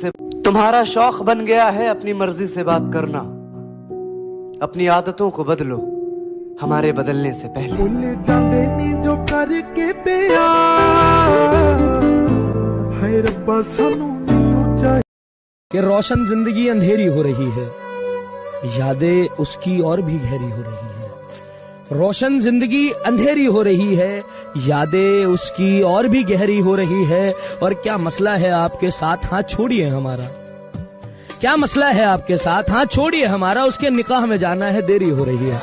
से तुम्हारा शौक बन गया है अपनी मर्जी से बात करना। अपनी आदतों को बदलो हमारे बदलने से पहले। जो करके कि रोशन जिंदगी अंधेरी हो रही है, यादें उसकी और भी गहरी हो रही है। रोशन जिंदगी अंधेरी हो रही है, यादें उसकी और भी गहरी हो रही है। और क्या मसला है आपके साथ, हाथ छोड़िए हमारा। क्या मसला है आपके साथ, हाथ छोड़िए हमारा। उसके निकाह में जाना है, देरी हो रही है।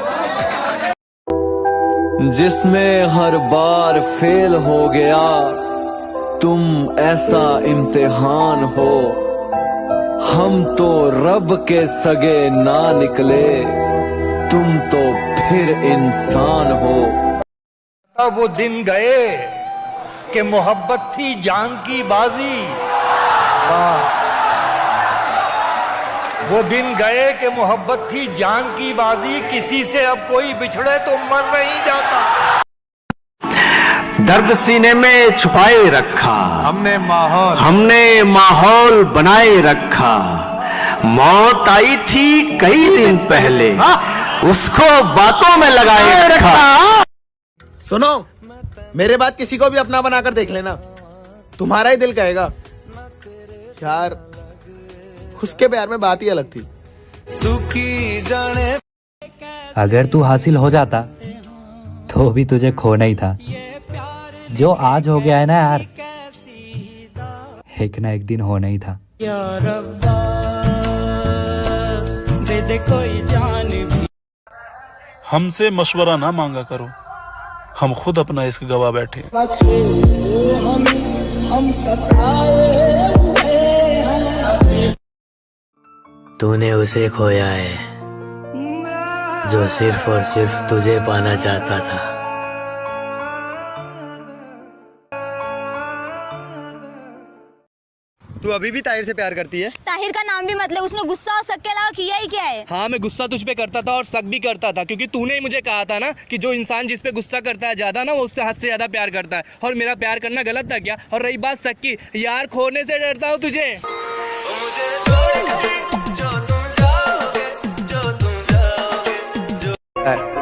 जिसमें हर बार फेल हो गया, तुम ऐसा इम्तिहान हो। हम तो रब के सगे ना निकले, तुम तो फिर इंसान हो। वो दिन गए कि मोहब्बत थी जान की बाजी। वो दिन गए कि मोहब्बत थी जान की बाजी। किसी से अब कोई बिछड़े तो मर नहीं जाता। दर्द सीने में छुपाए रखा, हमने माहौल बनाए रखा। मौत आई थी कई दिन पहले, उसको बातों में लगाए रखा। सुनो, मेरे बात किसी को भी अपना बनाकर देख लेना, तुम्हारा ही दिल कहेगा यार उसके प्यार में बात ही अलग थी। तू की जाने अगर तू हासिल हो जाता तो भी तुझे खोना ही था। जो आज हो गया है ना यार, एक ना एक दिन होना ही था। हमसे मशवरा ना मांगा करो, हम खुद अपना इश्क गवा बैठे। तूने उसे खोया है जो सिर्फ और सिर्फ तुझे पाना चाहता था। तू अभी भी ताहिर से प्यार करती है? ताहिर का नाम भी मतलब, उसने गुस्सा और शक के अलावा किया ही क्या है? हाँ, मैं गुस्सा तुझ पे करता था और शक भी करता था, क्योंकि तूने ही मुझे कहा था ना कि जो इंसान जिस पे गुस्सा करता है ज्यादा ना, वो उससे हद से ज्यादा प्यार करता है। और मेरा प्यार करना गलत था क्या? और रही बात शक की, यार खोने से डरता हूँ तुझे।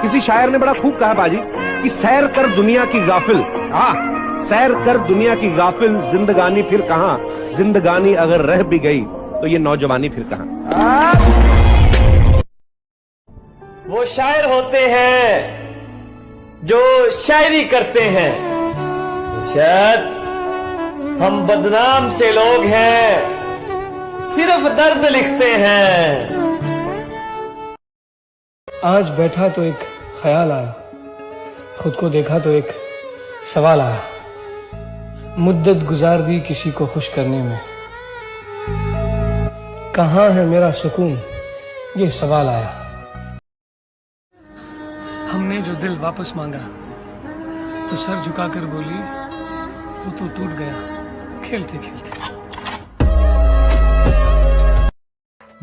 किसी शायर ने बड़ा खूब कहा बाजी कि सैर कर दुनिया की गाफिल। सैर कर दुनिया की गाफिल, जिंदगानी फिर कहां। जिंदगानी अगर रह भी गई तो ये नौजवानी फिर कहां। वो शायर होते हैं जो शायरी करते हैं। शायद हम बदनाम से लोग हैं, सिर्फ दर्द लिखते हैं। आज बैठा तो एक ख्याल आया, खुद को देखा तो एक सवाल आया। मुद्दत गुजार दी किसी को खुश करने में, कहाँ है मेरा सुकून, ये सवाल आया। हमने जो दिल वापस मांगा तो सर झुकाकर बोली वो तो टूट गया खेलते खेलते।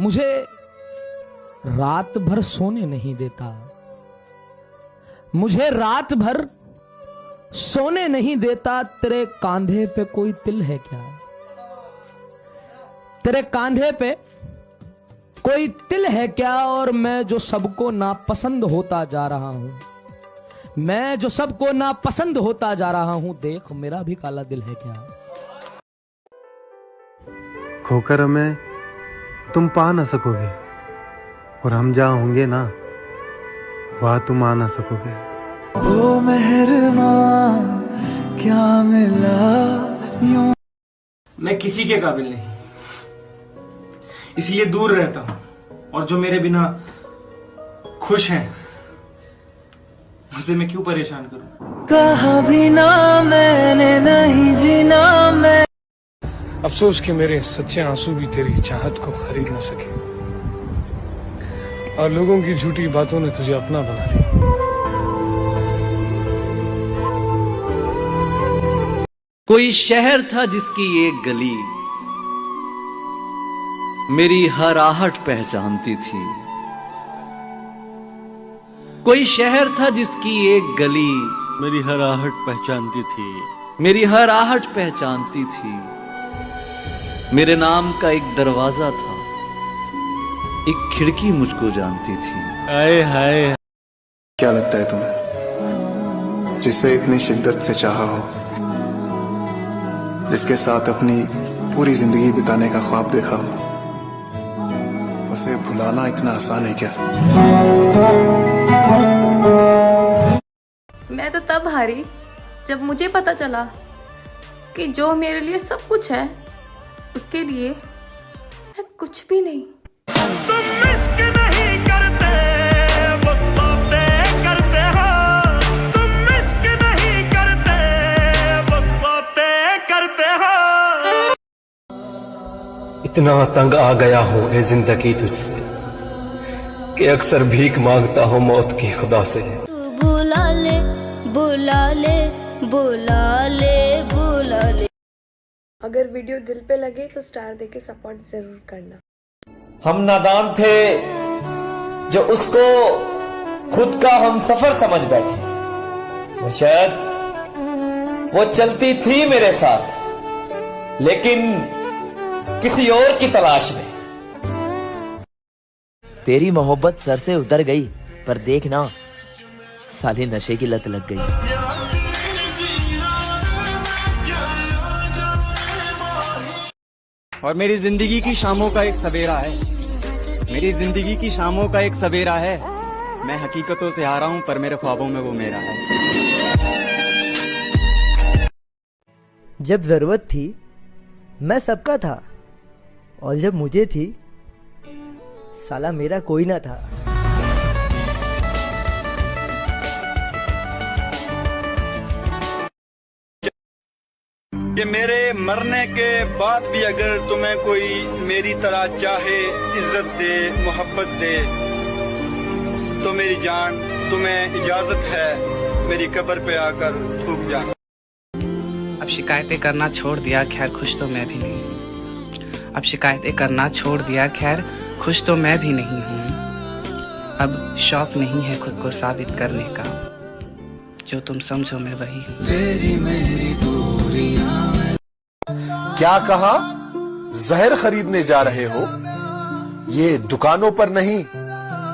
मुझे रात भर सोने नहीं देता, मुझे रात भर सोने नहीं देता। तेरे कांधे पे कोई तिल है क्या? तेरे कांधे पे कोई तिल है क्या? और मैं जो सबको नापसंद होता जा रहा हूं, मैं जो सबको नापसंद होता जा रहा हूं, देख मेरा भी काला दिल है क्या? खोकर हमें तुम पा ना सकोगे, और हम जहाँ होंगे ना वहाँ तुम आ ना सकोगे। ओ मेहरबान क्या मिला यूं। मैं किसी के काबिल नहीं, इसलिए दूर रहता हूं। और जो मेरे बिना खुश हैं उसे मैं क्यों परेशान करूं? कहा भी ना मैंने नहीं जीना मैं। अफसोस कि मेरे सच्चे आंसू भी तेरी चाहत को खरीद न सके, और लोगों की झूठी बातों ने तुझे अपना बना लिया। कोई शहर था जिसकी एक गली मेरी हर आहट पहचानती थी। कोई शहर था जिसकी एक गली मेरी हर आहट पहचानती थी, मेरी हर आहट पहचानती थी। मेरे नाम का एक दरवाजा था, एक खिड़की मुझको जानती थी। हाय हाय। क्या लगता है तुम्हें, जिसे इतनी शिद्दत से चाहा हो, जिसके साथ अपनी पूरी जिंदगी बिताने का ख्वाब देखा हो, उसे भुलाना इतना आसान है क्या? मैं तो तब हारी जब मुझे पता चला कि जो मेरे लिए सब कुछ है उसके लिए मैं कुछ भी नहीं। तुम इश्क नहीं करते, बस बातें करते हो। तुम इश्क नहीं करते, बस बातें करते हो। इतना तंग आ गया हूँ ए जिंदगी तुझसे कि अक्सर भीख मांगता हूँ मौत की खुदा से। बुला ले बुला ले बुला ले बुला ले। अगर वीडियो दिल पे लगे तो स्टार देके सपोर्ट जरूर करना। हम नादान थे जो उसको खुद का हम सफर समझ बैठे। मुर्शद वो चलती थी मेरे साथ, लेकिन किसी और की तलाश में। तेरी मोहब्बत सर से उतर गई, पर देख ना साले नशे की लत लग गई। और मेरी जिंदगी की शामों का एक सवेरा है, मेरी जिंदगी की शामों का एक सवेरा है। मैं हकीकतों से हारा हूं पर मेरे ख्वाबों में वो मेरा है। जब जरूरत थी मैं सबका था, और जब मुझे थी साला मेरा कोई ना था। कि मेरे मरने के बाद भी अगर तुम्हें कोई मेरी तरह चाहे, इज्जत दे, मोहब्बत दे, तो मेरी जान तुम्हें इजाजत है मेरी कब्र पे आकर थूक जाना। अब शिकायतें करना छोड़ दिया, खैर खुश तो मैं भी नहीं। अब शिकायतें करना छोड़ दिया, खैर खुश तो मैं भी नहीं हूँ। अब शौक नहीं है खुद को साबित करने का, जो तुम समझो मैं वही हूँ। तेरी मेरी दूरियां। क्या कहा? जहर खरीदने जा रहे हो? ये दुकानों पर नहीं,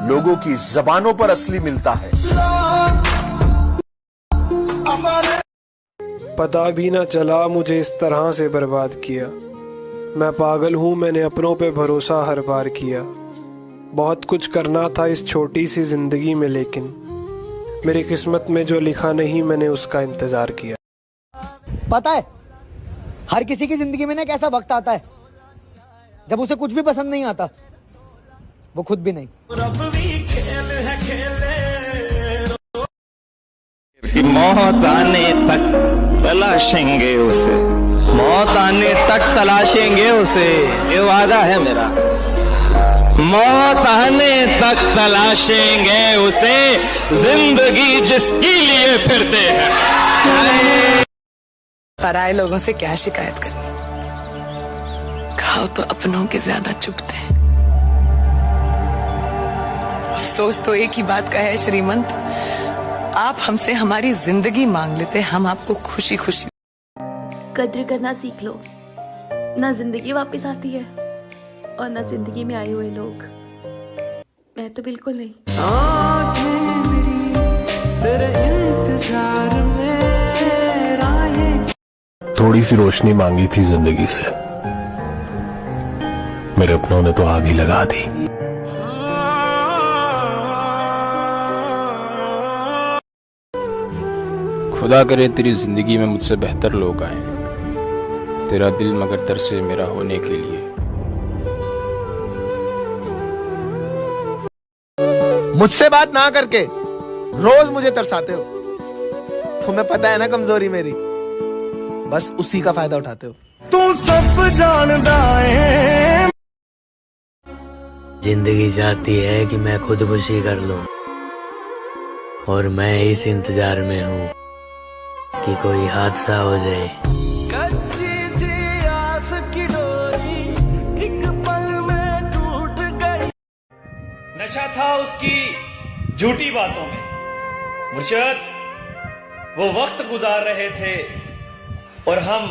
लोगों की जबानों पर असली मिलता है। पता भी ना चला मुझे इस तरह से बर्बाद किया। मैं पागल हूँ, मैंने अपनों पे भरोसा हर बार किया। बहुत कुछ करना था इस छोटी सी जिंदगी में, लेकिन मेरी किस्मत में जो लिखा नहीं मैंने उसका इंतजार किया। पता है हर किसी की जिंदगी में ना एक ऐसा वक्त आता है जब उसे कुछ भी पसंद नहीं आता, वो खुद भी नहीं। मौत आने तक तलाशेंगे उसे, मौत आने तक तलाशेंगे उसे, ये वादा है मेरा। मौत आने तक तलाशेंगे उसे, जिंदगी जिसके लिए फिरते हैं। पराये लोगों से क्या शिकायत करनी, घाव तो अपनों के ज्यादा चुभते हैं। अफसोस तो एक ही बात का है श्रीमंत, आप हमसे हमारी जिंदगी मांग लेते, हम आपको खुशी खुशी। कद्र करना सीख लो, ना जिंदगी वापस आती है और ना जिंदगी में आए हुए लोग। मैं तो बिल्कुल नहीं। थोड़ी सी रोशनी मांगी थी जिंदगी से, मेरे अपनों ने तो आग ही लगा दी। खुदा करे तेरी जिंदगी में मुझसे बेहतर लोग आए, तेरा दिल मगर तरसे मेरा होने के लिए। मुझसे बात ना करके रोज मुझे तरसाते हो। तुम्हें पता है ना कमजोरी मेरी, बस उसी का फायदा उठाते हो। तू सब जानता है। जिंदगी चाहती है कि मैं खुदकुशी कर लूं, और मैं इस इंतजार में हूं कि कोई हादसा हो जाए। कच्ची थी आस की डोरी, एक पल में टूट गई। नशा था उसकी झूठी बातों में। मुर्शद वो वक्त गुजार रहे थे और हम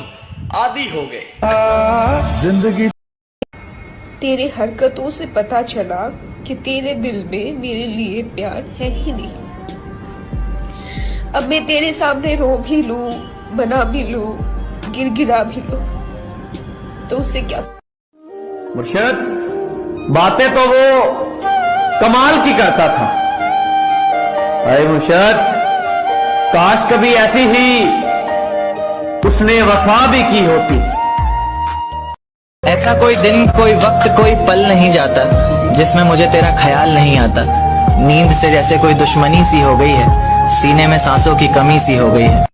आदी हो गए। जिंदगी तेरे हरकतों से पता चला कि तेरे दिल में मेरे लिए प्यार है ही नहीं। अब मैं तेरे सामने रो भी लूं, बना भी लूं, गिड़गिड़ा भी लूं, तो उससे क्या? मुर्शद, बातें तो वो कमाल की करता था। अरे मुर्शद, काश कभी ऐसी ही उसने वफा भी की होती। ऐसा कोई दिन, कोई वक्त, कोई पल नहीं जाता जिसमें मुझे तेरा ख्याल नहीं आता। नींद से जैसे कोई दुश्मनी सी हो गई है, सीने में सांसों की कमी सी हो गई है।